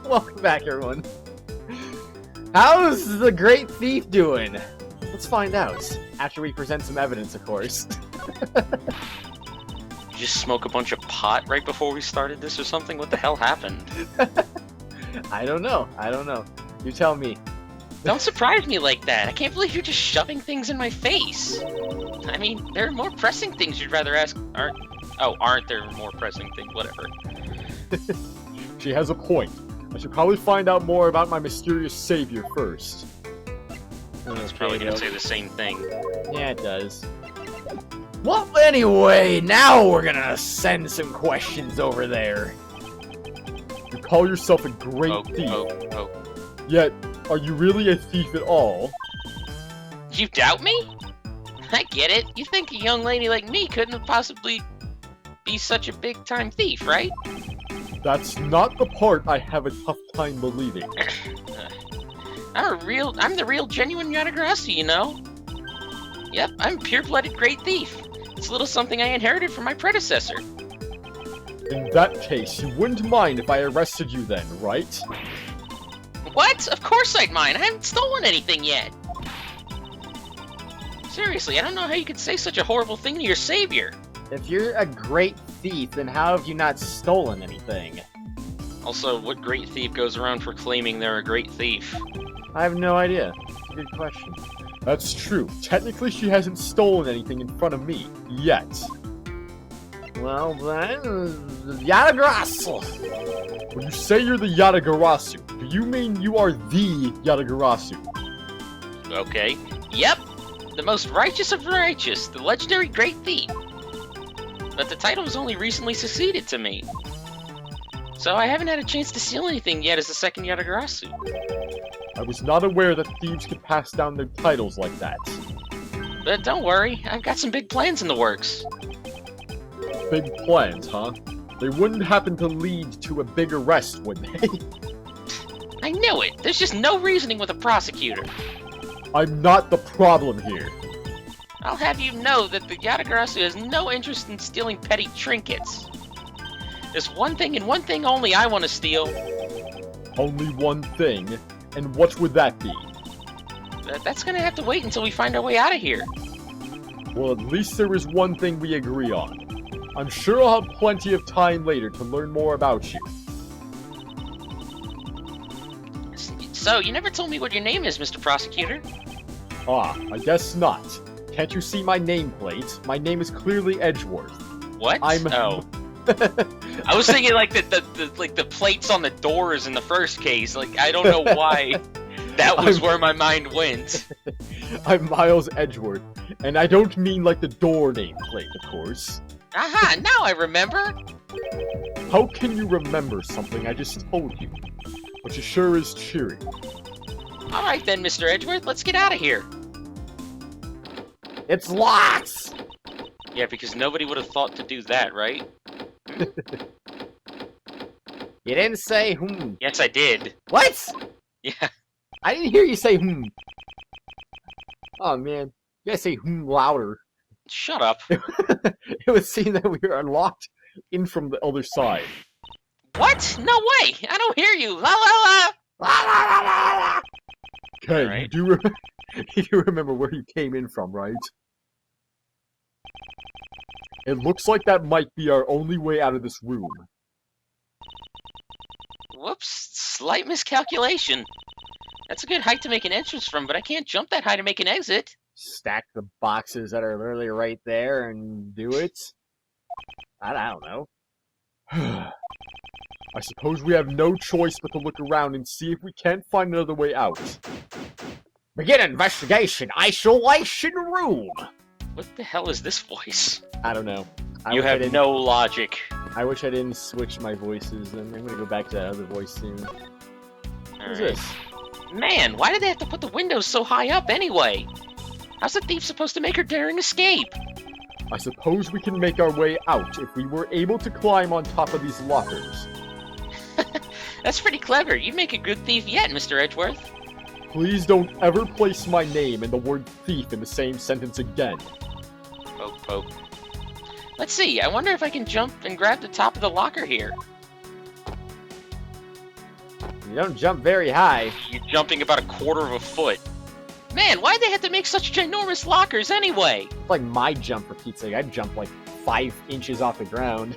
Welcome back, everyone. How's the great thief doing? Let's find out. After we present some evidence, of course. You just smoke a bunch of pot right before we started this or something? What the hell happened? I don't know. You tell me. Don't surprise me like that. I can't believe you're just shoving things in my face. I mean, there are more pressing things you'd rather ask. Aren't there more pressing things? Whatever. She has a point. I should probably find out more about my mysterious savior first. It's probably gonna say the same thing. Yeah, it does. Well, anyway, now we're gonna send some questions over there. You call yourself a great thief. Yet, are you really a thief at all? You doubt me? I get it. You think a young lady like me couldn't possibly be such a big-time thief, right? That's not the part I have a tough time believing. I'm the real genuine Yatagarasu, you know? Yep, I'm a pure-blooded great thief. It's a little something I inherited from my predecessor. In that case, you wouldn't mind if I arrested you then, right? What? Of course I'd mind. I haven't stolen anything yet. Seriously, I don't know how you could say such a horrible thing to your savior. If you're a great thief, then how have you not stolen anything? Also, what great thief goes around proclaiming they're a great thief? I have no idea. Good question. That's true. Technically, she hasn't stolen anything in front of me, yet. Well then, Yatagarasu! When you say you're the Yatagarasu, do you mean you are the Yatagarasu? Okay. Yep! The most righteous of righteous, the legendary great thief. But the title has only recently succeeded to me. So I haven't had a chance to steal anything yet as the second Yatagarasu. I was not aware that thieves could pass down their titles like that. But don't worry, I've got some big plans in the works. Big plans, huh? They wouldn't happen to lead to a big arrest, would they? I knew it! There's just no reasoning with a prosecutor. I'm not the problem here. I'll have you know that the Yatagarasu has no interest in stealing petty trinkets. There's one thing and one thing only I want to steal. Only one thing? And what would that be? That's gonna have to wait until we find our way out of here. Well, at least there is one thing we agree on. I'm sure I'll have plenty of time later to learn more about you. So, you never told me what your name is, Mr. Prosecutor. Ah, I guess not. Can't you see my nameplate? My name is clearly Edgeworth. What? Oh. I was thinking like the plates on the doors in the first case. Like, I don't know why that was where my mind went. I'm Miles Edgeworth, and I don't mean like the door nameplate, of course. Aha, now I remember! How can you remember something I just told you? Which sure is cheery. Alright then, Mr. Edgeworth, let's get out of here. It's locked! Yeah, because nobody would have thought to do that, right? You didn't say Yes, I did. What? Yeah. I didn't hear you say Oh man, you gotta say louder. Shut up. It would seem that we are unlocked in from the other side. What? No way! I don't hear you! La la la! La la la la la! Okay, right. you do remember where you came in from, right? It looks like that might be our only way out of this room. Whoops, slight miscalculation. That's a good height to make an entrance from, but I can't jump that high to make an exit. Stack the boxes that are literally right there and do it? I don't know. I suppose we have no choice but to look around and see if we can't find another way out. Begin investigation, isolation room! What the hell is this voice? I don't know. You have no logic. I wish I didn't switch my voices, and I'm gonna go back to that other voice soon. Who's this? Man, why did they have to put the windows so high up anyway? How's the thief supposed to make her daring escape? I suppose we can make our way out if we were able to climb on top of these lockers. That's pretty clever. You'd make a good thief yet, Mr. Edgeworth. Please don't ever place my name and the word thief in the same sentence again. Poke, poke. Let's see, I wonder if I can jump and grab the top of the locker here. You don't jump very high. You're jumping about 1/4 of a foot. Man, why'd they have to make such ginormous lockers anyway? It's like my jump for Pete's sake. I jump like 5 inches off the ground.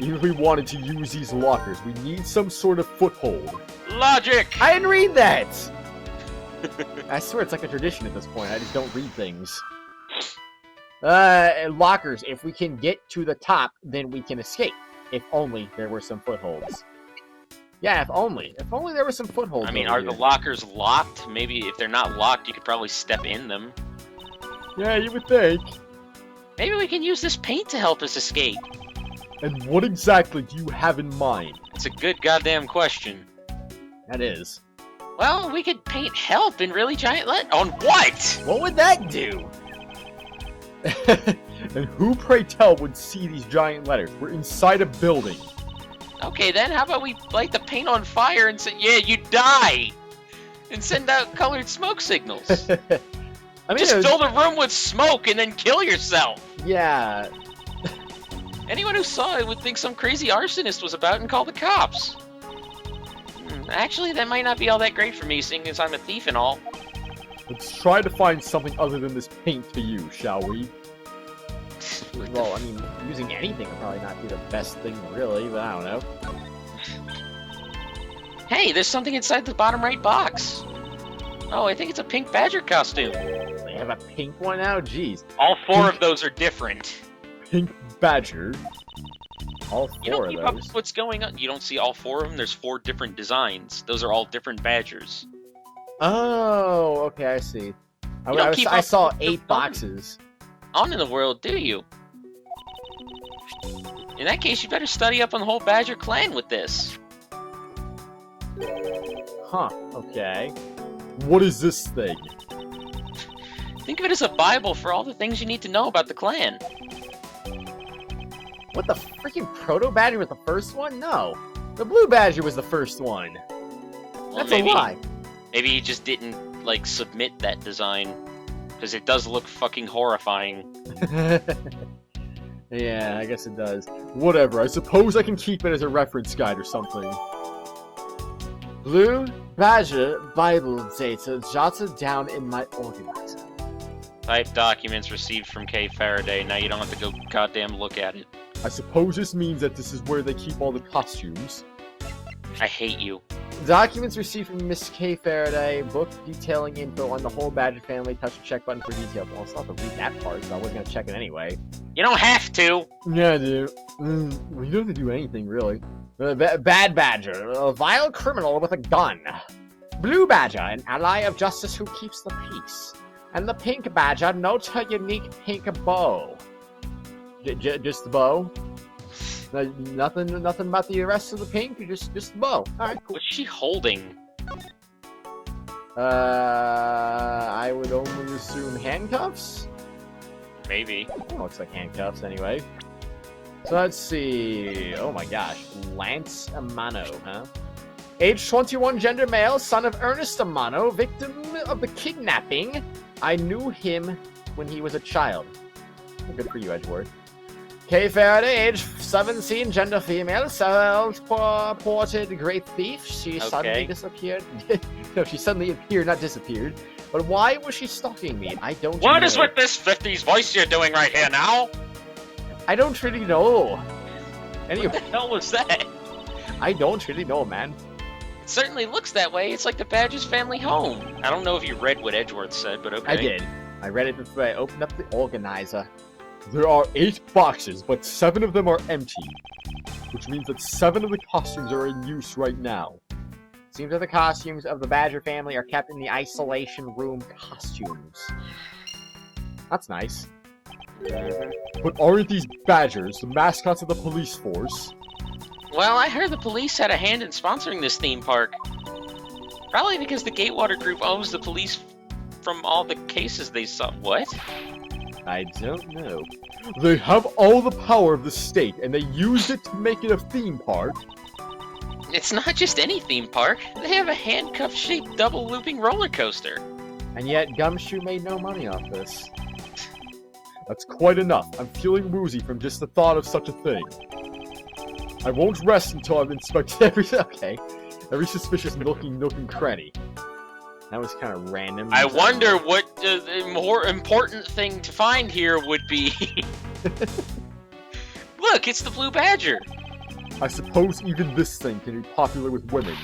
Even if we wanted to use these lockers, we need some sort of foothold. Logic! I didn't read that! I swear it's like a tradition at this point. I just don't read things. Lockers. If we can get to the top, then we can escape. If only there were some footholds. Yeah, if only. If only there were some footholds. I mean, over are here. the lockers locked? Maybe if they're not locked, you could probably step in them. Yeah, you would think. Maybe we can use this paint to help us escape. And what exactly do you have in mind? It's a good goddamn question. That is. Well, we could paint help in really giant letters. On what? What would that do? And who, pray tell, would see these giant letters? We're inside a building. Okay, then how about we light the paint on fire and say, yeah, you die! And send out colored smoke signals. I mean, Just it was- fill the room with smoke and then kill yourself! Yeah. Anyone who saw it would think some crazy arsonist was about and call the cops. Actually, that might not be all that great for me, seeing as I'm a thief and all. Let's try to find something other than this paint to use, shall we? Well, I mean, using anything would probably not be the best thing, really, but I don't know. Hey, there's something inside the bottom right box. Oh, I think it's a pink badger costume. They have a pink one now? Jeez. All 4 of those are different. Pink badger. All You 4 don't of keep up those. with what's going on. You don't see all 4 of them? There's 4 different designs. Those are all different badgers. Oh, okay, I see. You don't keep I up saw with the 8 fun. boxes. On in the world, do you? In that case, you better study up on the whole badger clan with this. Huh, okay. What is this thing? Think of it as a Bible for all the things you need to know about the clan. What, the freaking proto badger was the first one? No. The blue badger was the first one. Well, That's maybe, a lie. Maybe he just didn't, like, submit that design. Because it does look fucking horrifying. Yeah, I guess it does. Whatever, I suppose I can keep it as a reference guide or something. Blue badger Bible data jotted down in my organizer. Type documents received from K. Faraday. Now you don't have to go goddamn look at it. I suppose this means that this is where they keep all the costumes. I hate you. Documents received from Miss K. Faraday, book detailing info on the whole Badger family. Touch the check button for details. Well, it's not to read that part, so I wasn't gonna check it anyway. You don't have to! Yeah, dude. We don't have to do anything, really. Bad Badger, a vile criminal with a gun. Blue Badger, an ally of justice who keeps the peace. And the Pink Badger notes her unique pink bow. Just the bow? Nothing about the rest of the pink? Just the bow. Alright, cool. What's she holding? I would only assume handcuffs? Maybe. Looks like handcuffs anyway. So let's see. Oh my gosh. Lance Amano, huh? Age 21, gender male, son of Ernest Amano, victim of the kidnapping. I knew him when he was a child. Good for you, Edgeworth. K. Faraday, age 17, gender female, self-ported great thief. She suddenly disappeared. No, she suddenly appeared, not disappeared. But why was she stalking me? I don't know. What is with this 50s voice you're doing right here now? I don't really know. Anyway, What the hell was that? I don't really know, man. It certainly looks that way. It's like the Badger's family home. I don't know if you read what Edgeworth said, but okay. I did. I read it before I opened up the organizer. There are 8 boxes, but 7 of them are empty. Which means that 7 of the costumes are in use right now. Seems that the costumes of the Badger family are kept in the isolation room costumes. That's nice. But aren't these badgers the mascots of the police force? Well, I heard the police had a hand in sponsoring this theme park. Probably because the Gatewater Group owns the police from all the cases they saw. What? I don't know. They have all the power of the state, and they used it to make it a theme park. It's not just any theme park. They have a handcuff-shaped double-looping roller coaster. And yet Gumshoe made no money off this. That's quite enough. I'm feeling woozy from just the thought of such a thing. I won't rest until I've inspected everything. Okay. Every suspicious nook and cranny. That was kind of random. I wonder what the more important thing to find here would be. Look, it's the blue badger. I suppose even this thing can be popular with women.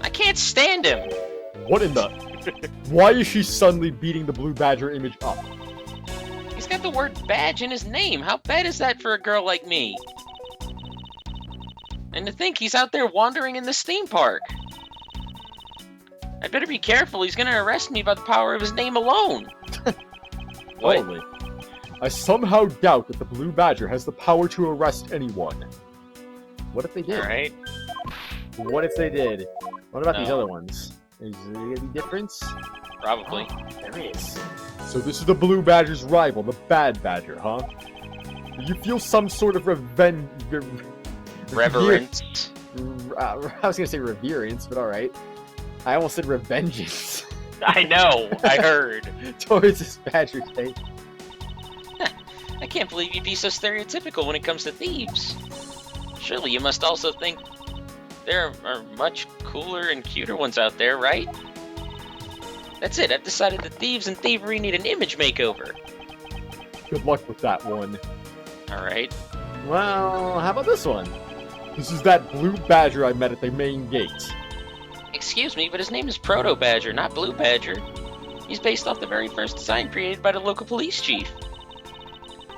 I can't stand him. What in the... Why is she suddenly beating the blue badger image up? He's got the word badge in his name. How bad is that for a girl like me? And to think he's out there wandering in this theme park. I better be careful. He's gonna arrest me by the power of his name alone. What? Holy. I somehow doubt that the blue badger has the power to arrest anyone. What if they did? Alright. What if they did? What about these No. other ones? Is there any difference? Probably. Oh, there is. So this is the blue badger's rival, the bad badger, huh? Do you feel some sort of Reverence. I was gonna say reverence, but alright. I almost said revengeance I know. I heard. towards this badger thing. I can't believe you'd be so stereotypical when it comes to thieves. Surely you must also think there are much cooler and cuter ones out there, right? That's it. I've decided that thieves and thievery need an image makeover. Good luck with that one. Alright. Well, how about this one? This is that blue badger I met at the main gate. Excuse me, but his name is Proto Badger, not Blue Badger. He's based off the very first design created by the local police chief.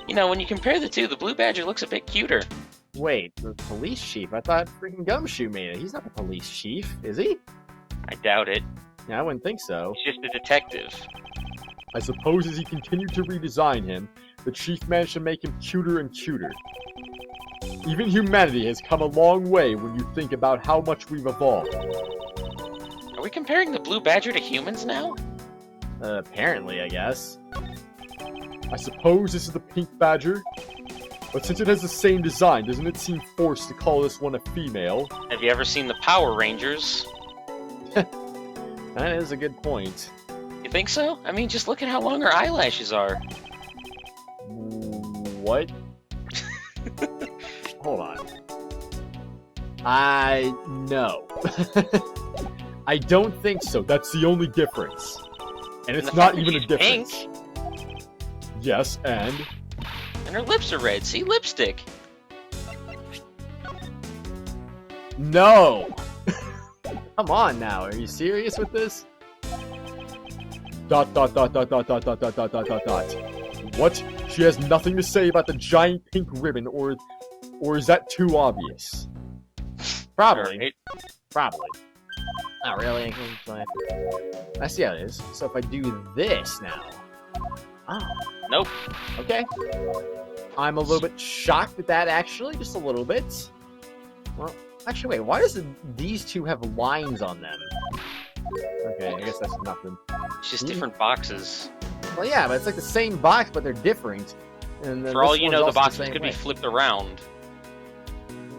You know, when you compare the two, the Blue Badger looks a bit cuter. Wait, the police chief? I thought freaking Gumshoe made it. He's not the police chief, is he? I doubt it. Yeah, I wouldn't think so. He's just a detective. I suppose as he continued to redesign him, the chief managed to make him cuter and cuter. Even humanity has come a long way when you think about how much we've evolved. Are we comparing the Blue Badger to humans now? Apparently, I guess. I suppose this is the pink badger? But since it has the same design, doesn't it seem forced to call this one a female? Have you ever seen the Power Rangers? That is a good point. You think so? I mean, just look at how long her eyelashes are. What? Hold on. No. I don't think so. That's the only difference. And it's the not fact that even a she's difference. pink. Yes, and... And her lips are red. See, lipstick. No! Come on now, are you serious with this? Dot dot dot dot dot dot dot dot dot dot dot dot. What? She has nothing to say about the giant pink ribbon, or is that too obvious? Probably. Alright. Probably. Not really. I see how it is. So if I do this now... Oh, Nope. okay. I'm a little bit shocked at that, actually. Just a little bit. Well, actually, wait. Why does these two have lines on them? Okay, I guess that's nothing. It's just different boxes. Well, yeah, but it's like the same box, but they're different. And then For all this you one's know, the also boxes same could way. be flipped around.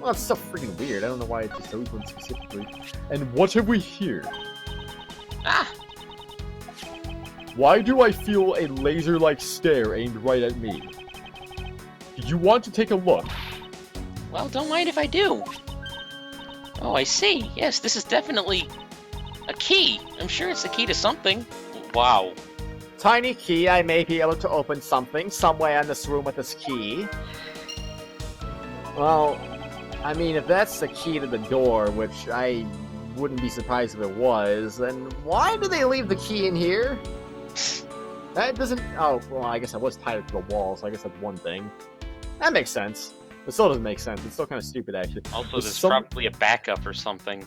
Well, it's so freaking weird. I don't know why it's just those ones specifically. And what have we here? Ah! Why do I feel a laser-like stare aimed right at me? Do you want to take a look? Well, don't mind if I do. Oh, I see. Yes, this is definitely a key. I'm sure it's the key to something. Wow. Tiny key, I may be able to open something somewhere in this room with this key. Well, I mean, if that's the key to the door, which I wouldn't be surprised if it was, then why do they leave the key in here? That doesn't... Oh, well, I guess I was tied it to the wall, so I guess that's one thing. That makes sense. It still doesn't make sense. It's still kind of stupid, actually. Also, There's there's some- probably a backup or something.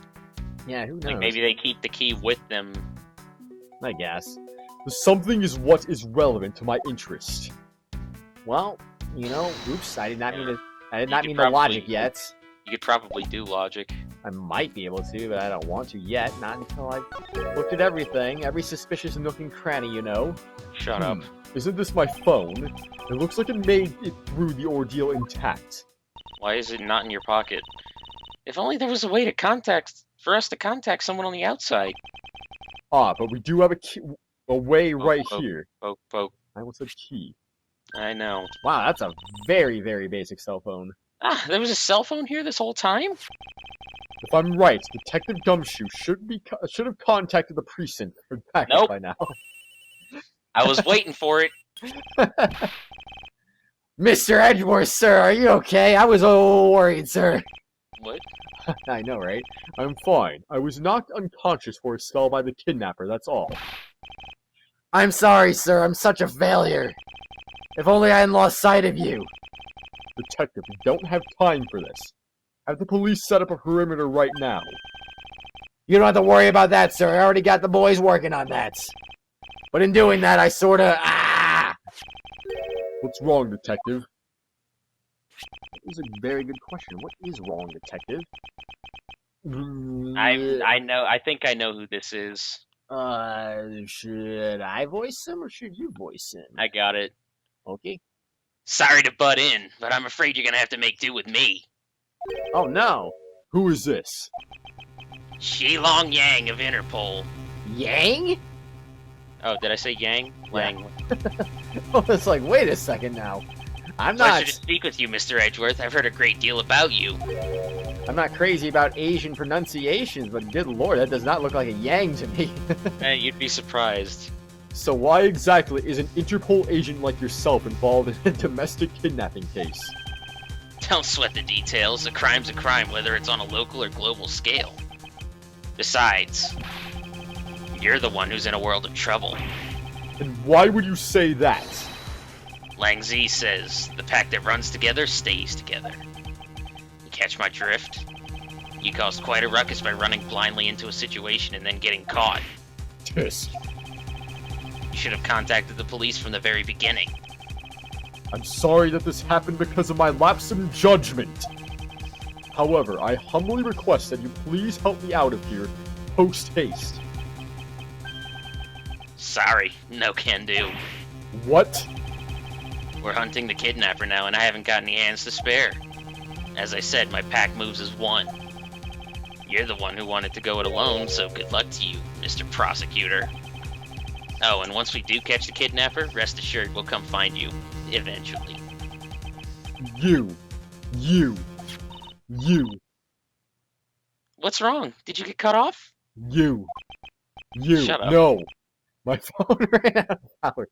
Yeah, who knows? Like maybe they keep the key with them. I guess. The something is what is relevant to my interest. Well, you know, oops, I did not mean to... I did You not could mean the probably- logic yet. You could probably do logic. I might be able to, but I don't want to yet. Not until I've looked at everything. Every suspicious nook and cranny, you know. Shut up. Isn't this my phone? It looks like it made it through the ordeal intact. Why is it not in your pocket? If only there was a way to for us to contact someone on the outside. Ah, but we do have a way right oh. here. Poke, poke. I almost said key. I know. Wow, that's a very, very basic cell phone. Ah, there was a cell phone here this whole time? If I'm right, Detective Gumshoe should have contacted the precinct for backup Nope. by now. I was waiting for it. Mr. Edgeworth, sir, are you okay? I was a little worried, sir. What? I know, right? I'm fine. I was knocked unconscious for a spell by the kidnapper, that's all. I'm sorry, sir. I'm such a failure. If only I hadn't lost sight of you. Detective, we don't have time for this. Have the police set up a perimeter right now. You don't have to worry about that, sir. I already got the boys working on that. But in doing that, I sorta... What's wrong, Detective? That is a very good question. What is wrong, Detective? I think I know who this is. Should I voice him or should you voice him? I got it. Okay. Sorry to butt in, but I'm afraid you're gonna have to make do with me. Oh, no. Who is this? Shi-Long Yang of Interpol. Yang? Oh, did I say Yang? Lang. Oh, it's like, wait a second now. I'm Pleasure to not... speak with you, Mr. Edgeworth. I've heard a great deal about you. I'm not crazy about Asian pronunciations, but good lord, that does not look like a Yang to me. You'd be surprised. So why exactly is an Interpol agent like yourself involved in a domestic kidnapping case? Don't sweat the details. A crime's a crime, whether it's on a local or global scale. Besides, you're the one who's in a world of trouble. And why would you say that? Lang Zi says, the pack that runs together stays together. You catch my drift? You caused quite a ruckus by running blindly into a situation and then getting caught. Yes. You should have contacted the police from the very beginning. I'm sorry that this happened because of my lapse in judgment. However, I humbly request that you please help me out of here, post-haste. Sorry, no can do. What? We're hunting the kidnapper now, and I haven't got any hands to spare. As I said, my pack moves as one. You're the one who wanted to go it alone, so good luck to you, Mr. Prosecutor. Oh, and once we do catch the kidnapper, rest assured we'll come find you, eventually. You. What's wrong? Did you get cut off? You. Shut up. No. My phone ran out of power.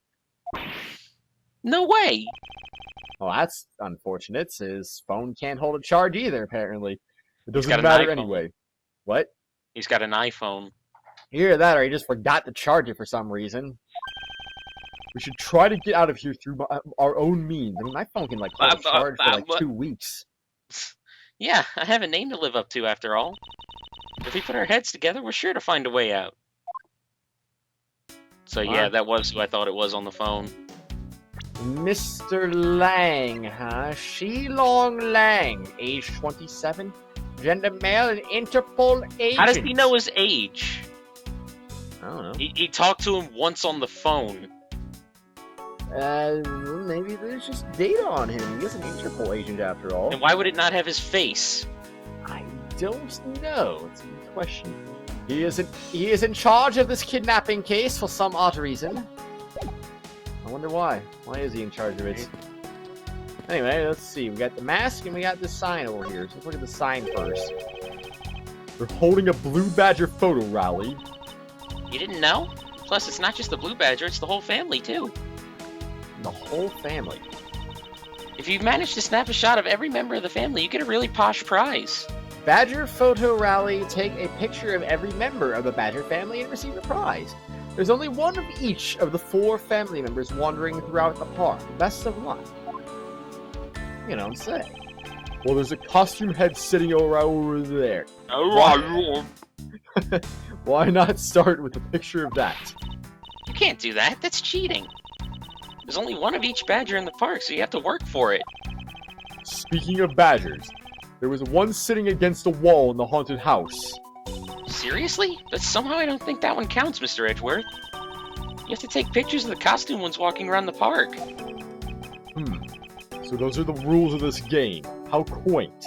No way! Well, that's unfortunate. His phone can't hold a charge either, apparently. It got doesn't an matter iPhone. anyway. What? He's got an iPhone. Either that or he just forgot to charge it for some reason. We should try to get out of here through our own means. I mean, my phone can, like, hold a charge for, like, 2 weeks. Yeah, I have a name to live up to after all. If we put our heads together, we're sure to find a way out. So yeah, that was who I thought it was on the phone. Mr. Lang, huh? Shi-Long Lang, age 27, gender male, and Interpol agent. How does he know his age? I don't know. He talked to him once on the phone. Maybe there's just data on him. He is an Interpol agent after all. And why would it not have his face? I don't know. It's a good question. He is in charge of this kidnapping case for some odd reason. I wonder why. Why is he in charge of it? Anyway, let's see. We got the mask and we got the sign over here. So let's look at the sign first. We're holding a Blue Badger photo rally. You didn't know? Plus, it's not just the Blue Badger, it's the whole family, too. The whole family. If you've managed to snap a shot of every member of the family, you get a really posh prize. Badger Photo Rally. Take a picture of every member of the Badger family and receive a prize. There's only one of each of the 4 family members wandering throughout the park. Best of luck. You know what I'm saying? Well, there's a costume head sitting over there. Why not start with a picture of that? You can't do that, that's cheating. There's only one of each badger in the park, so you have to work for it. Speaking of badgers, there was one sitting against a wall in the haunted house. Seriously? But somehow I don't think that one counts, Mr. Edgeworth. You have to take pictures of the costume ones walking around the park. So those are the rules of this game. How quaint.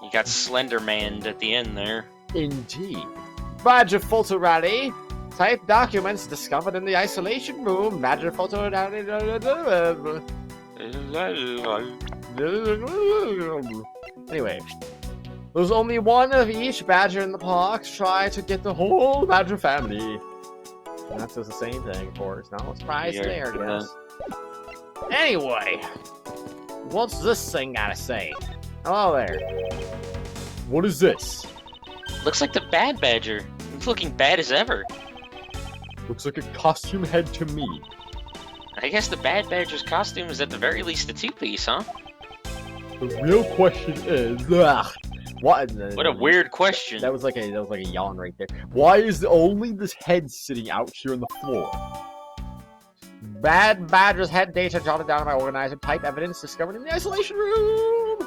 You got Slender Man'd at the end there. Indeed. Badger Photo Rally. Type documents discovered in the isolation room. Badger Photo Rally. Anyway, There's only one of each badger in the park. Try to get the whole badger family. And that says the same thing, of course. No surprise there, I guess. Anyway, what's this thing gotta say? Hello there. What is this? Looks like the bad badger. It's looking bad as ever. Looks like a costume head to me. I guess the bad badger's costume is at the very least a two-piece, huh? The real question is, What a weird question. That was like a yawn right there. why is only this head sitting out here on the floor? Bad badger's head data jotted down by organizer. Type evidence discovered in the isolation room.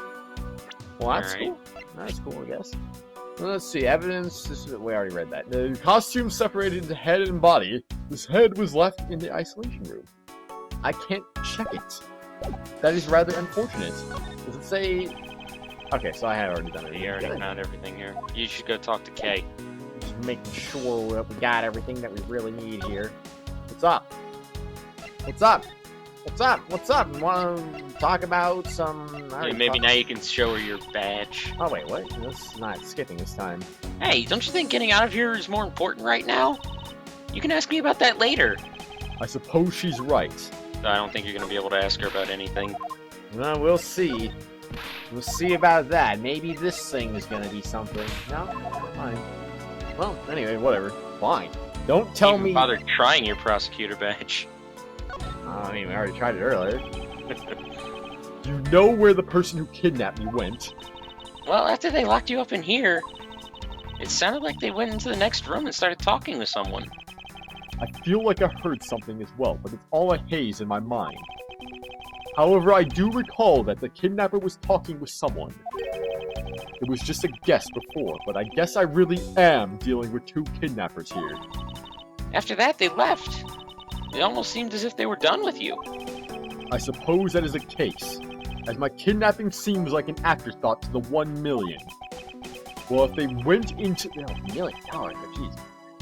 Well, that's Alright. cool. That's cool, I guess. Let's see, evidence. We already read that. The costume separated into head and body. This head was left in the isolation room. I can't check it. That is rather unfortunate. Does it say? Okay, so I had already done it. You already found everything here. You should go talk to Kay. Just making sure that we got everything that we really need here. What's up? What's up? What's up? What's up? Want to talk about some? Maybe now you can show her your badge. Oh wait, what? That's not skipping this time. Hey, don't you think getting out of here is more important right now? You can ask me about that later. I suppose she's right. I don't think you're going to be able to ask her about anything. Well, we'll see. We'll see about that. Maybe this thing is gonna be something. No? Fine. Well, anyway, whatever. Fine. Don't tell Even me. bother trying your prosecutor badge. I mean, we already tried it earlier. You know where the person who kidnapped me went. Well, after they locked you up in here, it sounded like they went into the next room and started talking with someone. I feel like I heard something as well, but it's all a haze in my mind. However, I do recall that the kidnapper was talking with someone. It was just a guess before, but I guess I really am dealing with two kidnappers here. After that, they left. It almost seemed as if they were done with you. I suppose that is the case, as my kidnapping seems like an afterthought to the 1 million. Well, if they went into... $1 million, but jeez.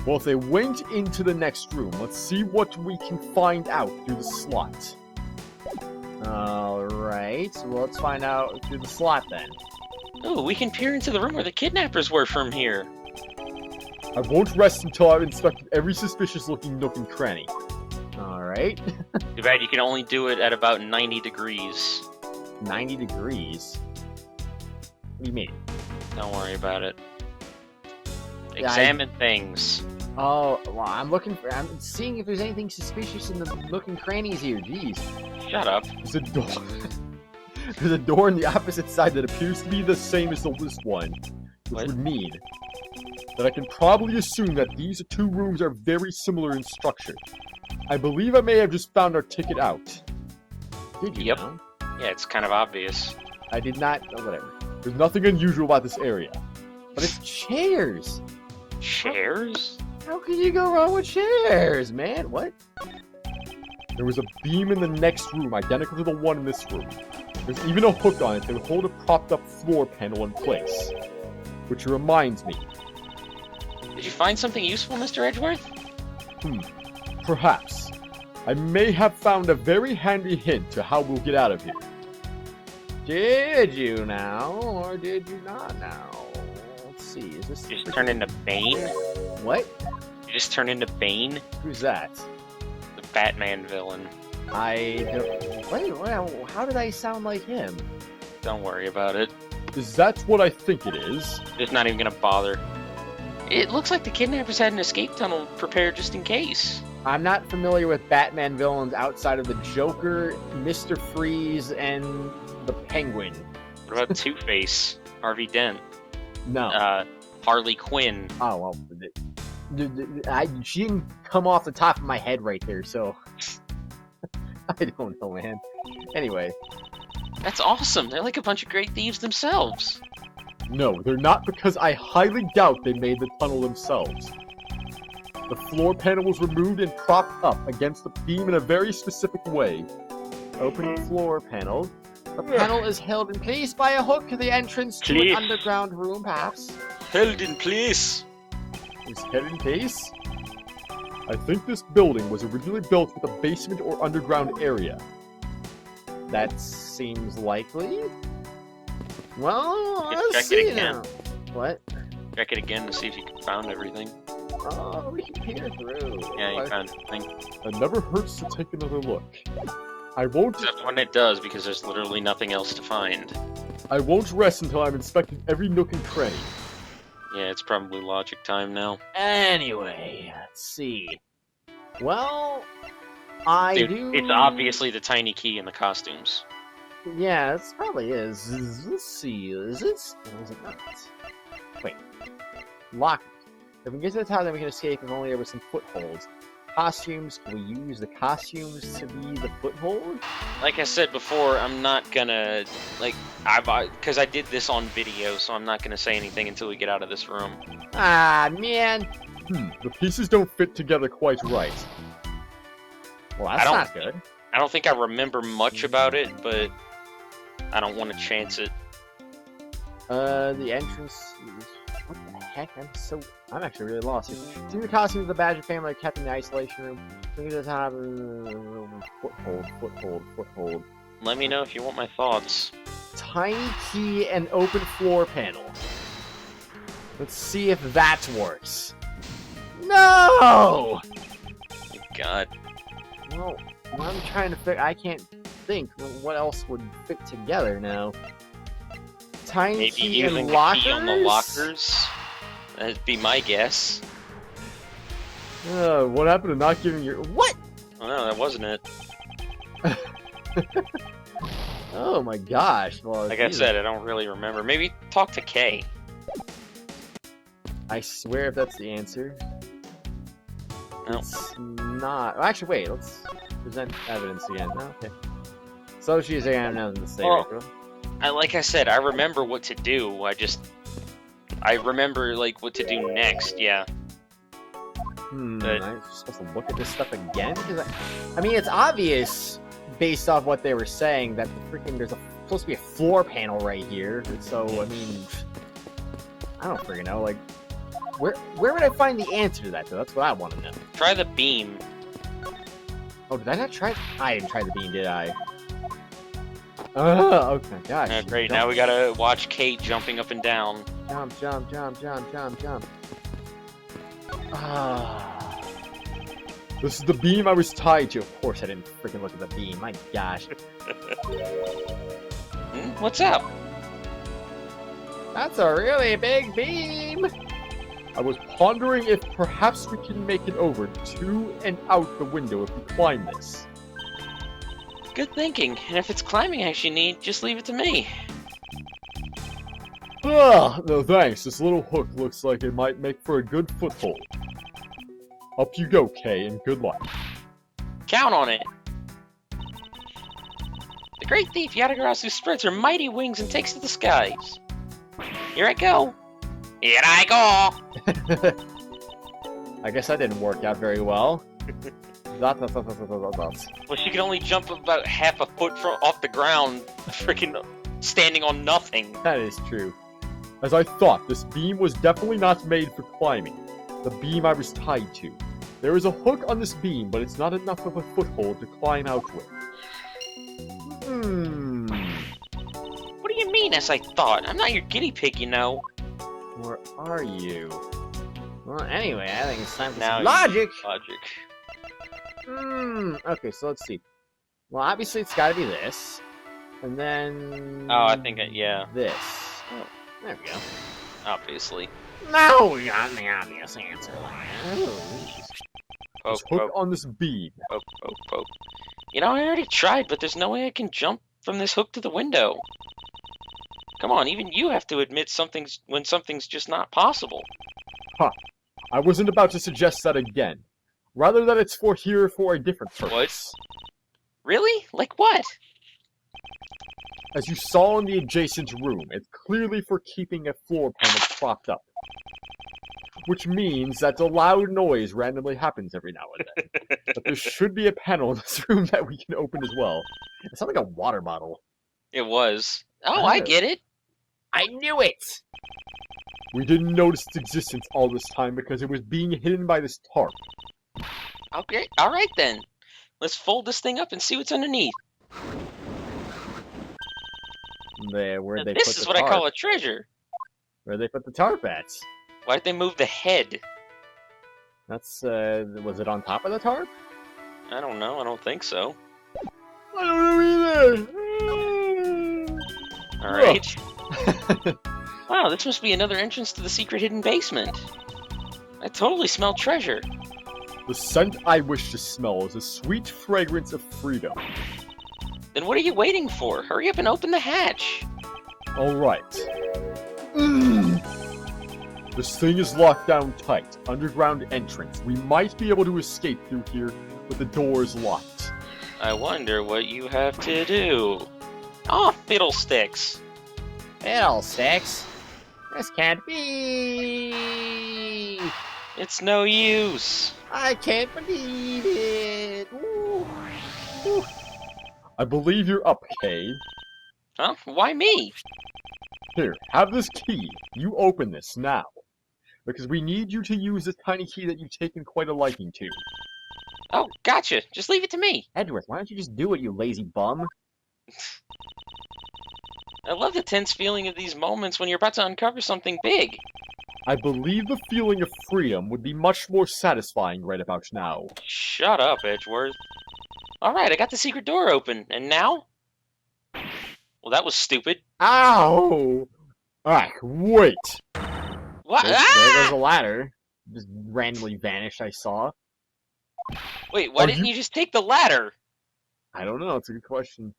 Well, if they went into the next room, let's see what we can find out through the slot. Alright, well, let's find out through the slot then. Ooh, we can peer into the room where the kidnappers were from here. I won't rest until I've inspected every suspicious-looking nook and cranny. Alright. Too bad you can only do it at about 90 degrees. 90 degrees? What do you mean? Don't worry about it. Yeah, Examine things. Oh, well, I'm seeing if there's anything suspicious in the nook and crannies here, jeez. Shut up. There's a door. There's a door on the opposite side that appears to be the same as this one, which What? would mean that I can probably assume that these two rooms are very similar in structure. I believe I may have just found our ticket out. Did you Yep. know? Yeah, it's kind of obvious. I did not. Oh, whatever. There's nothing unusual about this area. But it's chairs. Chairs? How could you go wrong with chairs, man? What? There was a beam in the next room identical to the one in this room. There's even a hook on it that would hold a propped up floor panel in place. Which reminds me, Did you find something useful, Mr. Edgeworth? perhaps, I may have found a very handy hint to how we'll get out of here. Did you now, or did you not now? Let's see. Is this? You just turn into Bane? What? You just turn into Bane? Who's that? The Batman villain. I don't. Wait. Well, how did I sound like him? Don't worry about it. Is that what I think it is? It's not even gonna bother. It looks like the kidnappers had an escape tunnel prepared just in case. I'm not familiar with Batman villains outside of the Joker, Mr. Freeze, and the Penguin. What about Two-Face? Harvey Dent? No. Harley Quinn? Oh well. She didn't come off the top of my head right there, so I don't know, man. Anyway, That's awesome! They're like a bunch of great thieves themselves! No, they're not, because I highly doubt they made the tunnel themselves. The floor panel was removed and propped up against the beam in a very specific way. open floor panel. The panel is held in place by a hook to the entrance to Please. an underground room, perhaps. Held in place! Is head in case? I think this building was originally built with a basement or underground area. That seems likely. Well, Check let's it see again. now. What? Check it again to see if you found everything. Oh, we can peer through. Yeah, you found everything. It never hurts to take another look. I won't Except when it does, because there's literally nothing else to find. rest until I've inspected every nook and cranny. Yeah, it's probably logic time now. Anyway, let's see. Well, Dude, it's obviously the tiny key in the costumes. Yeah, it probably is. Let's see. Is it? Or is it not? Wait. Lock. If we get to the top, then we can escape if only there were some footholds. Costumes. Can we use the costumes to be the foothold? Like I said before, I'm not gonna because I did this on video, so I'm not gonna say anything until we get out of this room. Ah, man. The pieces don't fit together quite right. Well, that's not good. I don't think I remember much about it, but I don't want to chance it. The entrance. What the heck? I'm actually really lost here. See the costumes of the Badger family are kept in the isolation room. Look at the top. Foothold. Let me know if you want my thoughts. Tiny key and open floor panel. Let's see if that works. No! God. Well, I'm trying to figure. I can't think what else would fit together now. Tiny Maybe key using and the lockers? key on the lockers? That'd be my guess. What happened to not giving your... What? Oh, no, that wasn't it. Oh my gosh. Well, Like I said, I don't really remember. Maybe talk to Kay. I swear if that's the answer. No. It's not. Well, actually, wait. Let's present evidence again. Oh, okay. So she's saying I have nothing to say. Well, right, like I said, I remember what to do. I remember, like, what to do next, yeah. But- I'm supposed to look at this stuff again? Because I mean, it's obvious based off what they were saying that there's supposed to be a floor panel right here. So I mean, I don't freaking know. Like, where would I find the answer to that? Though? That's what I want to know. Try the beam. Oh, did I not try? I didn't try the beam, did I? Oh, okay, gosh. Oh, great, now we gotta watch Kate jumping up and down. Jump. Ah. This is the beam I was tied to. Of course I didn't freaking look at the beam. My gosh. What's up? That's a really big beam! I was pondering if perhaps we can make it over to and out the window if we climb this. Good thinking. And if it's climbing action you need, just leave it to me. No thanks. This little hook looks like it might make for a good foothold. Up you go, Kay, and good luck. Count on it. The great thief Yatagarasu spreads her mighty wings and takes to the skies. Here I go. Here I go. I guess that didn't work out very well. Well, she can only jump about half a foot off the ground, freaking standing on nothing. That is true. As I thought, this beam was definitely not made for climbing. The beam I was tied to. There is a hook on this beam, but it's not enough of a foothold to climb out with. What do you mean, as I thought? I'm not your guinea pig, you know. Where are you? Well, anyway, I think it's time for Now some logic! Logic. Okay, so let's see. Well, obviously it's gotta be this. And then... Oh, I think, yeah. This. Oh, there we go. Obviously. Now we got the obvious answer. Poke, This hook poke, on this beam. poke, poke, poke. You know, I already tried, but there's no way I can jump from this hook to the window. Come on, even you have to admit when something's just not possible. I wasn't about to suggest that again. Rather that it's here for a different purpose. Really? Like what? As you saw in the adjacent room, it's clearly for keeping a floor panel propped up. Which means that a loud noise randomly happens every now and then. But there should be a panel in this room that we can open as well. It sounds like a water bottle. It was. Oh, I get it. I knew it! We didn't notice its existence all this time because it was being hidden by this tarp. Okay, alright then. Let's fold this thing up and see what's underneath. Where'd they This put is the what tarp? I call a treasure. Where'd they put the tarp at? Why'd they move the head? That's, was it on top of the tarp? I don't know. I don't think so. I don't know either! All right. Wow, this must be another entrance to the secret hidden basement. I totally smell treasure. The scent I wish to smell is a sweet fragrance of freedom. Then what are you waiting for? Hurry up and open the hatch. Alright. This thing is locked down tight. Underground entrance. We might be able to escape through here, but the door is locked. I wonder what you have to do. Oh, fiddlesticks. Fiddlesticks? This can't be! It's no use. I can't believe it! Ooh. Ooh. I believe you're up, Kay. Huh? Why me? Here, have this key. You open this now. Because we need you to use this tiny key that you've taken quite a liking to. Oh, gotcha. Just leave it to me. Edgeworth, why don't you just do it, you lazy bum? I love the tense feeling of these moments when you're about to uncover something big. I believe the feeling of freedom would be much more satisfying right about now. Shut up, Edgeworth. Alright, I got the secret door open, and now? Well, that was stupid. Ow! Alright, wait! What? There Ah! goes a ladder. Just randomly vanished, I saw. Wait, why didn't you just take the ladder? I don't know, it's a good question.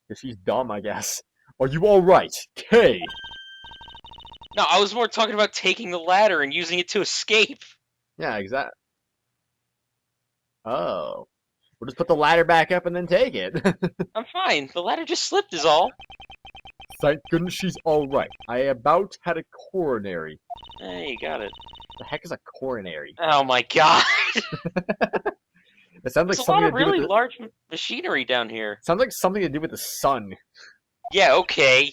Because she's dumb, I guess. Are you alright? Kay! No, I was more talking about taking the ladder and using it to escape. Yeah, exactly. Oh. We'll just put the ladder back up and then take it. I'm fine. The ladder just slipped is all. Thank goodness she's alright. I about had a coronary. Hey, you got it. The heck is a coronary? Oh my god. It sounds like There's a lot something of to do really with large machinery down here. sounds like something to do with the sun. Yeah, okay.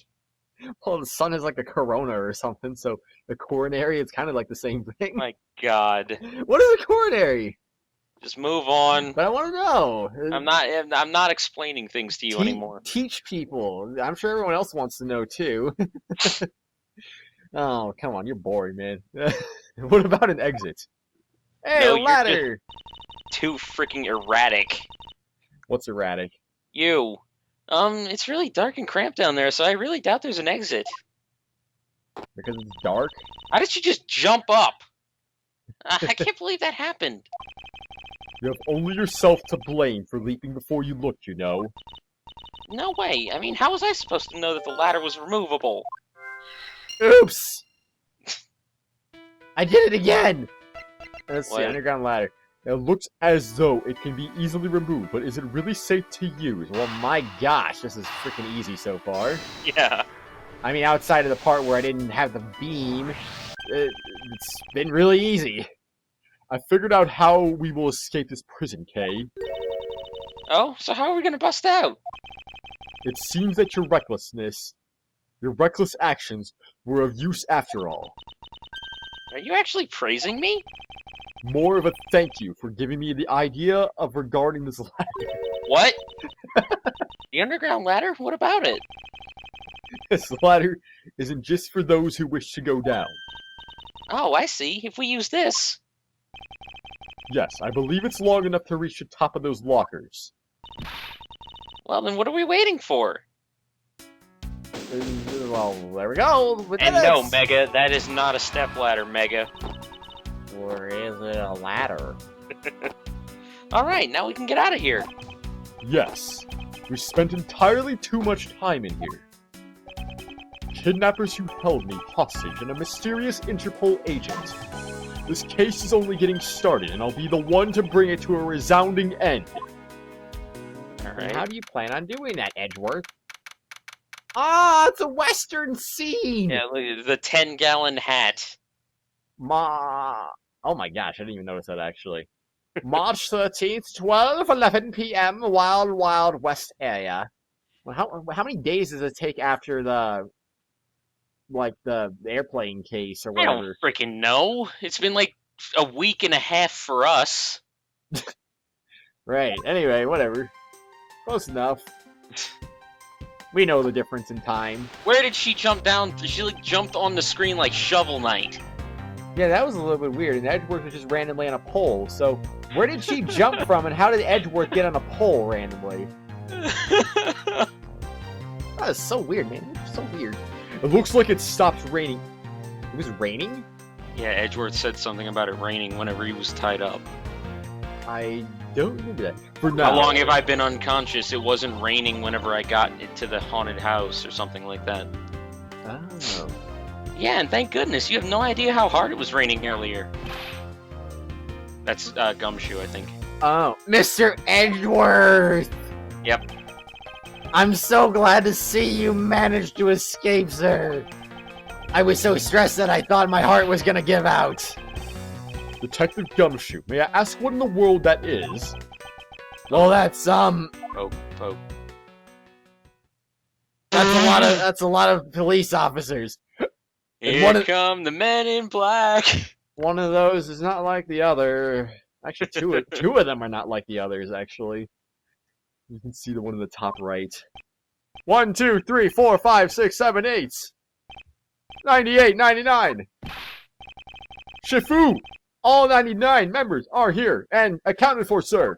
Well, the sun is like a corona or something, so the coronary is kind of like the same thing. My god. What is a coronary? Just move on. But I want to know. I'm not explaining things to you anymore. Teach people. I'm sure everyone else wants to know too. Oh, come on, you're boring, man. What about an exit? Hey, No, a you're ladder! Too freaking erratic. What's erratic? You. It's really dark and cramped down there, so I really doubt there's an exit. Because it's dark? How did you just jump up? I can't believe that happened. You have only yourself to blame for leaping before you looked, you know. No way. I mean, how was I supposed to know that the ladder was removable? Oops! I did it again! Let's see, What? underground ladder. It looks as though it can be easily removed, but is it really safe to use? Well, my gosh, this is freaking easy so far. Yeah. I mean, outside of the part where I didn't have the beam, it's been really easy. I figured out how we will escape this prison, Kay. Oh, so how are we gonna bust out? It seems that your reckless actions were of use after all. Are you actually praising me? More of a thank you for giving me the idea of regarding this ladder. What? The underground ladder? What about it? This ladder isn't just for those who wish to go down. Oh, I see. If we use this. Yes, I believe it's long enough to reach the top of those lockers. Well, then what are we waiting for? Well, there we go. We did And no, it. Mega, that is not a stepladder, Mega. Or is it a ladder? Alright, now we can get out of here. Yes, we spent entirely too much time in here. Kidnappers who held me hostage and a mysterious Interpol agent. This case is only getting started, and I'll be the one to bring it to a resounding end. And Alright. how do you plan on doing that, Edgeworth? Ah, it's a western scene! Yeah, look at the 10-gallon hat. Oh my gosh, I didn't even notice that actually. March 13th, 11 p.m., Wild Wild West area. Well, how many days does it take after the airplane case or I don't whatever? freaking know. It's been like a week and a half for us. Right, anyway, whatever. Close enough. We know the difference in time. Where did she jump down? She like jumped on the screen like Shovel Knight. Yeah, that was a little bit weird, and Edgeworth was just randomly on a pole, so where did she jump from, and how did Edgeworth get on a pole randomly? That is so weird, man. It's so weird. It looks like it stopped raining. It was raining? Yeah, Edgeworth said something about it raining whenever he was tied up. I don't remember that. For now. How long have I been unconscious? It wasn't raining whenever I got into the haunted house or something like that. Oh. Yeah, and thank goodness, you have no idea how hard it was raining earlier. That's Gumshoe, I think. Oh, Mr. Edgeworth! Yep. I'm so glad to see you managed to escape, sir. I was so stressed that I thought my heart was gonna give out. Detective Gumshoe, may I ask what in the world that is? Well, that's Poke. that's a lot of police officers. Here come the men in black. One of those is not like the other. Actually, two of them are not like the others, actually. You can see the one in the top right. 1, 2, 3, 4, 5, 6, 7, 8. 98, 99. Shifu! All 99 members are here and accounted for, sir.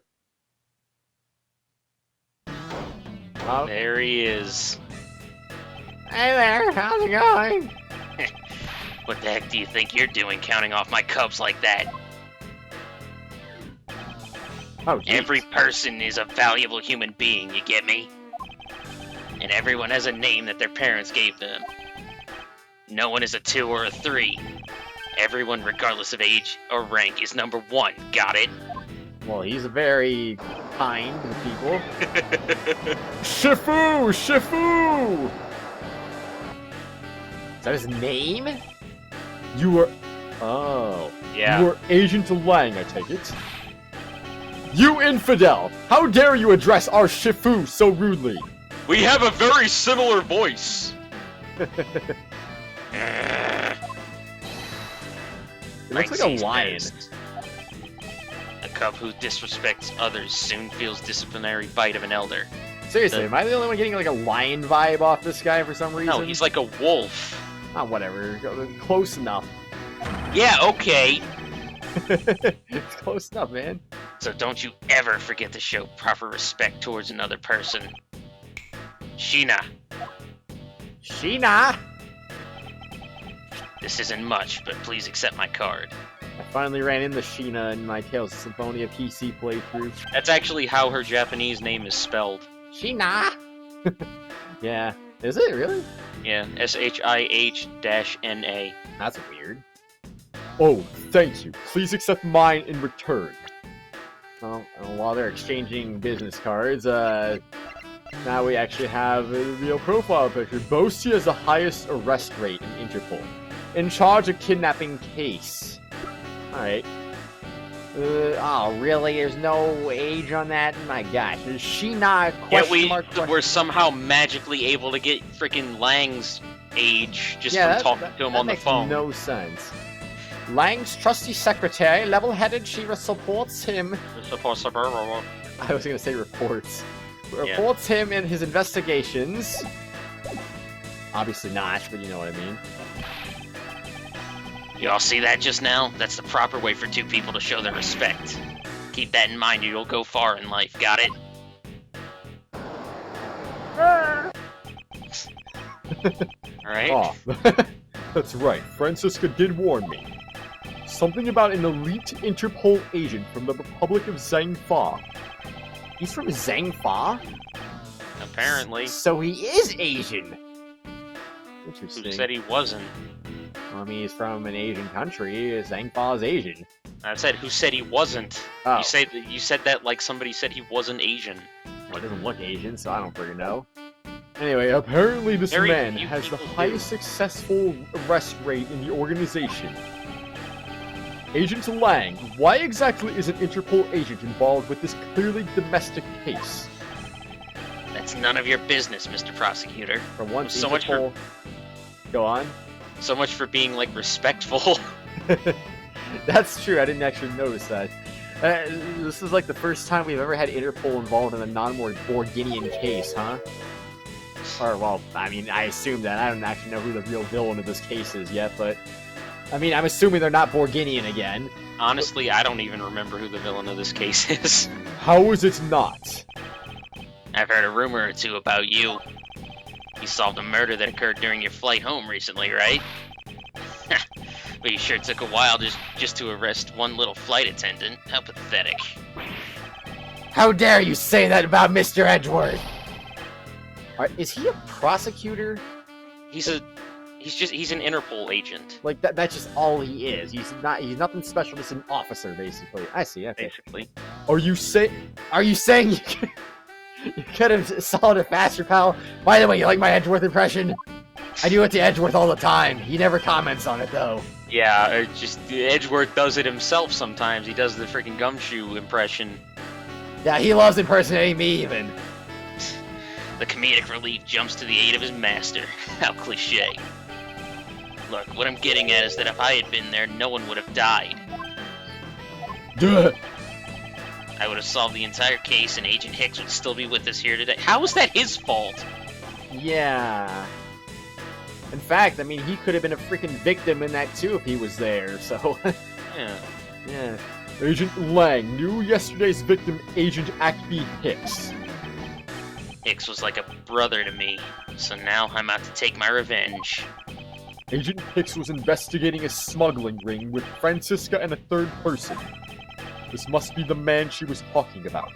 There he is. Hey there, how's it going? What the heck do you think you're doing counting off my cubs like that? Oh, geez. Every person is a valuable human being, you get me? And everyone has a name that their parents gave them. No one is a 2 or a 3. Everyone, regardless of age or rank, is number 1, got it? Well, he's very kind to people. Shifu! Shifu! Is that his name? You were... Oh. Yeah. You were Agent Lang, I take it? You infidel! How dare you address our Shifu so rudely? We have a very similar voice. It looks like a lion. A cub who disrespects others soon feels disciplinary bite of an elder. Seriously, am I the only one getting like a lion vibe off this guy for some reason? No, he's like a wolf. Oh, whatever. Close enough. Yeah, okay. It's close enough, man. So don't you ever forget to show proper respect towards another person. Shih-na. Shih-na! This isn't much, but please accept my card. I finally ran into Shih-na in my Tales of Symphonia PC playthrough. That's actually how her Japanese name is spelled. Shih-na! Yeah. Is it really? Yeah, SHIH-NA. That's weird. Oh, thank you. Please accept mine in return. Well, while they're exchanging business cards, now we actually have a real profile picture. Boasty has the highest arrest rate in Interpol. In charge of kidnapping case. Alright. Oh, really? There's no age on that? My gosh. Is Shi-na question mark? We're somehow magically able to get freaking Lang's age just from talking to him on the phone. No sense. Lang's trusty secretary, level-headed, she supports him. I was gonna say reports. Reports him in his investigations. Obviously not, but you know what I mean. Y'all see that just now? That's the proper way for two people to show their respect. Keep that in mind, you'll go far in life, got it? Alright? Oh, that's right. Francisca did warn me. Something about an elite Interpol agent from the Republic of Zhangfa. He's from Zhangfa? Apparently. So he is Asian! Interesting. Who said he wasn't? Well, I mean, he's from an Asian country. Zhangfa is Asian. I said, who said he wasn't? Oh. You said that like somebody said he wasn't Asian. Well, it doesn't look Asian, so I don't freaking know. Anyway, apparently this Very man few has the people highest successful arrest rate in the organization. Agent Lang, why exactly is an Interpol agent involved with this clearly domestic case? That's none of your business, Mr. Prosecutor. For once, So much for- Go on. So much for being, like, respectful. That's true, I didn't actually notice that. This is like the first time we've ever had Interpol involved in a non-Borginian case, huh? Or, well, I mean, I assume that. I don't actually know who the real villain of this case is yet, but... I mean, I'm assuming they're not Borginian again. Honestly, I don't even remember who the villain of this case is. How is it not? I've heard a rumor or two about you. You solved a murder that occurred during your flight home recently, right? But you sure took a while just to arrest one little flight attendant. How pathetic. How dare you say that about Mr. Edgeworth? Is he a prosecutor? He's an Interpol agent. Like, that's just all he is. He's nothing special, just an officer, basically. I see, okay. Basically. Are you saying you could have solved it faster, pal? By the way, you like my Edgeworth impression? I do it to Edgeworth all the time. He never comments on it, though. Yeah, Edgeworth does it himself sometimes. He does the freaking Gumshoe impression. Yeah, he loves impersonating me, even. The comedic relief jumps to the aid of his master. How cliche. Look, what I'm getting at is that if I had been there, no one would have died. Duh. I would have solved the entire case and Agent Hicks would still be with us here today. How is that his fault? Yeah. In fact, I mean, he could have been a freaking victim in that too if he was there, so... Yeah. Yeah. Agent Lang knew yesterday's victim, Agent Acme Hicks. Hicks was like a brother to me, so now I'm out to take my revenge. Agent Hicks was investigating a smuggling ring with Francisca and a third person. This must be the man she was talking about.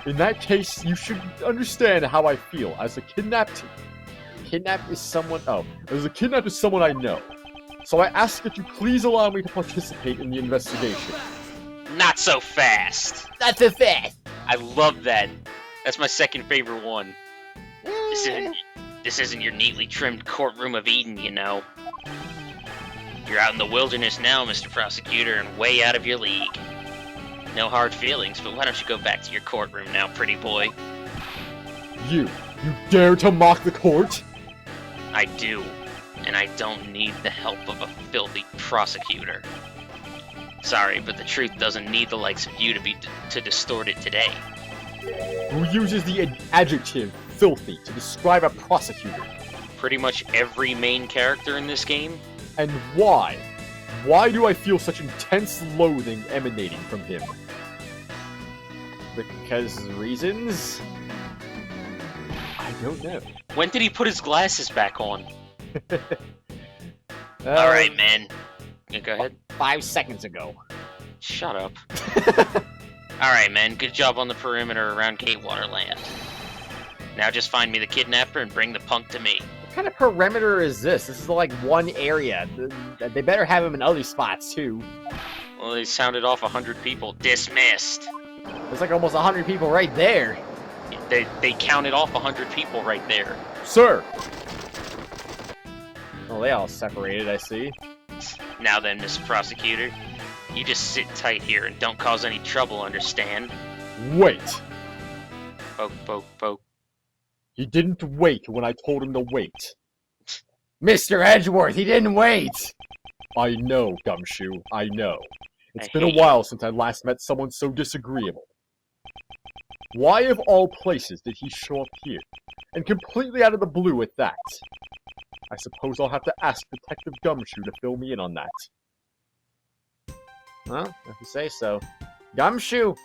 In that case, you should understand how I feel. As a kidnapped is someone I know. So I ask that you please allow me to participate in the investigation. Not so fast! Not so fast! I love that. That's my second favorite one. This isn't your neatly trimmed courtroom of Eden, you know. You're out in the wilderness now, Mr. Prosecutor, and way out of your league. No hard feelings, but why don't you go back to your courtroom now, pretty boy? You dare to mock the court? I do, and I don't need the help of a filthy prosecutor. Sorry, but the truth doesn't need the likes of you to distort it today. Who uses the adjective filthy to describe a prosecutor? Pretty much every main character in this game. And why? Why do I feel such intense loathing emanating from him? Because reasons? I don't know. When did he put his glasses back on? Alright, man. Yeah, go ahead. 5 seconds ago. Shut up. Alright, man. Good job on the perimeter around Gatewater Land. Now just find me the kidnapper and bring the punk to me. What kind of perimeter is this? This is like one area. They better have him in other spots, too. Well, they sounded off 100 people. Dismissed. There's like almost 100 people right there. They counted off 100 people right there. Sir! Oh, they all separated, I see. Now then, Mr. Prosecutor, you just sit tight here and don't cause any trouble, understand? Wait! Poke, poke, poke. He didn't wait when I told him to wait. Mr. Edgeworth, he didn't wait! I know, Gumshoe, I know. It's I been a hate while since I last met someone so disagreeable. Why of all places did he show up here? And completely out of the blue at that? I suppose I'll have to ask Detective Gumshoe to fill me in on that. Well, if you say so. Gumshoe,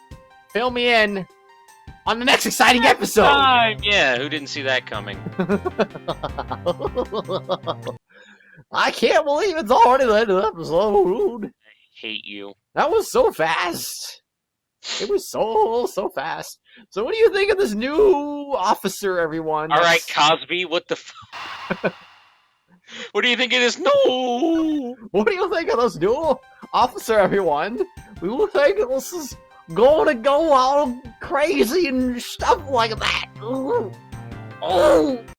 fill me in on the next exciting episode! Time! Yeah, who didn't see that coming? I can't believe it's already the end of the episode. I hate you. That was so fast. It was so fast. So what do you think of this new officer, everyone? Alright, Cosby, what the f- What do you think of this? No! What do you think of this new officer, everyone? We look like this is going to go all crazy and stuff like that. Ooh. Oh.